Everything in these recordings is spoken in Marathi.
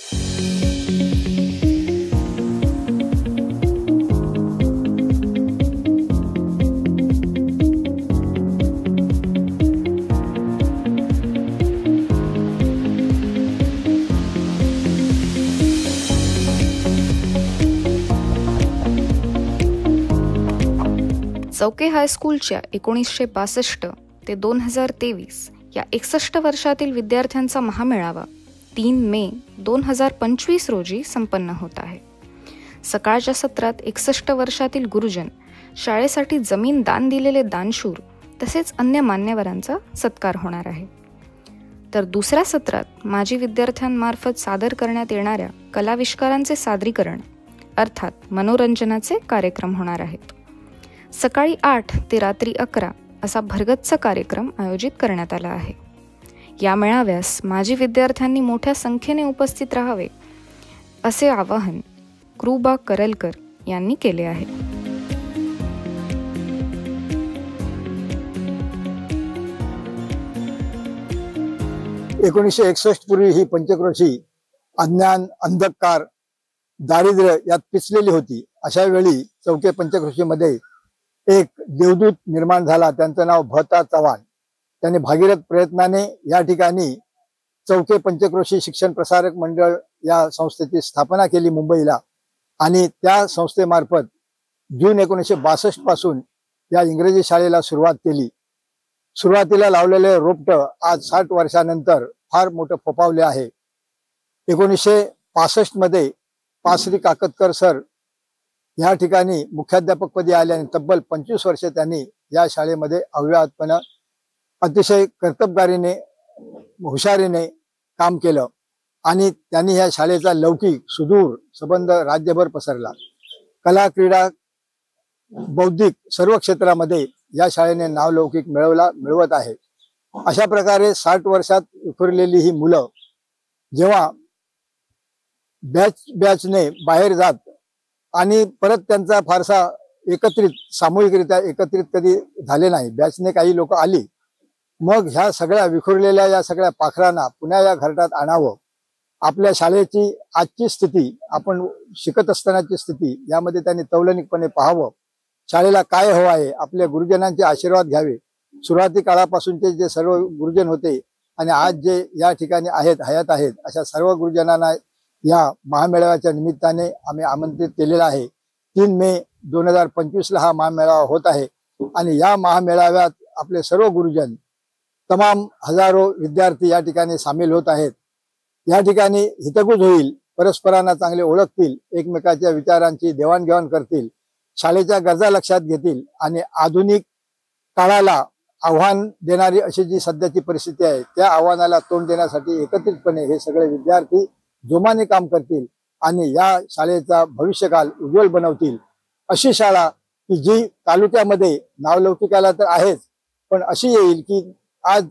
चौके हायस्कूलच्या 1962 ते 2023 या 61 वर्षातील विद्यार्थ्यांचा महामेळावा 3 मे 2025 रोजी संपन्न होत आहे. सकाळच्या सत्रात 61 वर्षातील गुरुजन, शाळेसाठी जमीन दान दिलेले दानशूर तसेच अन्य मान्यवरांचा सत्कार होणार आहे. तर दुसऱ्या सत्रात माजी विद्यार्थ्यांमार्फत सादर करण्यात येणाऱ्या कलाविष्कारांचे सादरीकरण अर्थात मनोरंजनाचे कार्यक्रम होणार आहेत. सकाळी 8 ते रात्री 11 असा भरगच्च कार्यक्रम आयोजित करण्यात आला आहे. या मेळाव्यास माजी विद्यार्थ्यांनी मोठ्या संख्येने उपस्थित राहावे असे आवाहन कृबा करलकर यांनी केले आहे. पूर्वी ही पंचक्रोशी अज्ञान, अंधकार, दारिद्र्य यात पिचलेली होती. अशा वेळी चौके पंचक्रोशीमध्ये एक देवदूत निर्माण झाला. त्यांचं नाव भता चव्हाण. त्यांनी भागीरथ प्रयत्नाने या ठिकाणी चौके पंचक्रोशी शिक्षण प्रसारक मंडळ या संस्थेची स्थापना केली मुंबईला, आणि त्या संस्थेमार्फत जून 1962 पासून या इंग्रजी शाळेला सुरुवात केली. सुरुवातीला लावलेले रोपटं आज 60 वर्षानंतर फार मोठं फोफावले आहे. 1965 मध्ये पासरी काकतकर सर या ठिकाणी मुख्याध्यापकपदी आले आणि तब्बल 25 वर्ष त्यांनी या शाळेमध्ये अव्याहतपणे अतिशय कर्तबगारीने, हुशारीने काम केलं, आणि त्यांनी या शाळेचा लौकिक सुदूर संबंध राज्यभर पसरला. कला, क्रीडा, बौद्धिक सर्व क्षेत्रामध्ये या शाळेने नावलौकिक मिळवत आहे. अशा प्रकारे 60 वर्षात विखुरलेली ही मुलं जेव्हा बॅचने बाहेर जात आणि परत त्यांचा फारसा सामूहिकरित्या एकत्रित कधी झाले नाही. बॅचने काही लोक आली, मग ह्या सगळ्या विखुरलेल्या या सगळ्या पाखरांना पुन्हा या घरटात आणावं. आपल्या शाळेची आजची स्थिती, आपण शिकत असतानाची स्थिती यामध्ये त्यांनी तौलनिकपणे पाहावं. शाळेला काय हवं आहे, आपल्या गुरुजनांचे आशीर्वाद घ्यावे. सुरुवाती काळापासूनचे जे सर्व गुरुजन होते आणि आज जे या ठिकाणी हयात आहेत, अशा सर्व गुरुजनांना या महामेळाव्याच्या निमित्ताने आम्ही आमंत्रित केलेला आहे. 3 मे 2025 ला हा महामेळावा होत आहे, आणि या महामेळाव्यात आपले सर्व गुरुजन, तमाम हजारो विद्यार्थी या ठिकाणी सामील होत आहेत. या ठिकाणी हितगुज होईल, परस्परांना चांगले ओळखतील, एकमेकाच्या विचारांची देवाणघेवाण करतील, शाळेच्या गरजा लक्षात घेतील, आणि आधुनिक काळाला आव्हान देणारी अशी जी सध्याची परिस्थिती आहे त्या आव्हानाला तोंड देण्यासाठी एकत्रितपणे हे सगळे विद्यार्थी जोमाने काम करतील आणि या शाळेचा भविष्यकाल उज्ज्वल बनवतील. अशी शाळा की जी तालुक्यामध्ये नावलौकिकाला तर आहेच, पण अशी येईल की आज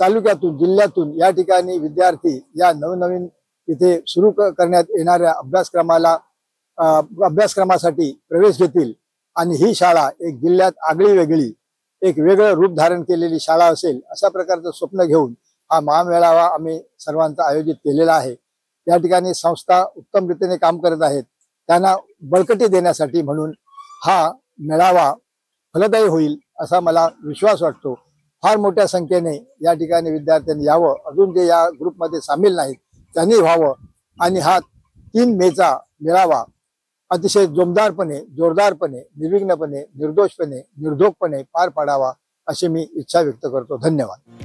तालुक्यातून, जिल्ह्यातून या ठिकाणी विद्यार्थी या नवनवीन इथे सुरू करण्यात येणाऱ्या अभ्यासक्रमासाठी प्रवेश घेतील, आणि ही शाळा एक जिल्ह्यात आगळी वेगळी, एक वेगळं रूप धारण केलेली शाळा असेल, अशा प्रकारचं स्वप्न घेऊन हा महामेळावा आम्ही सर्वांचा आयोजित केलेला आहे. या ठिकाणी संस्था उत्तम रीतीने काम करत आहेत, त्यांना बळकटी देण्यासाठी म्हणून हा मेळावा फलदायी होईल असा मला विश्वास वाटतो. फार मोठ्या संख्येने या ठिकाणी विद्यार्थ्यांनी यावं, अजून जे या ग्रुपमध्ये सामील नाहीत त्यांनी व्हावं, आणि हा 3 मेचा मेळावा अतिशय जोरदारपणे, निर्विघ्नपणे, निर्दोषपणे, निर्धोकपणे पार पाडावा अशी मी इच्छा व्यक्त करतो. धन्यवाद.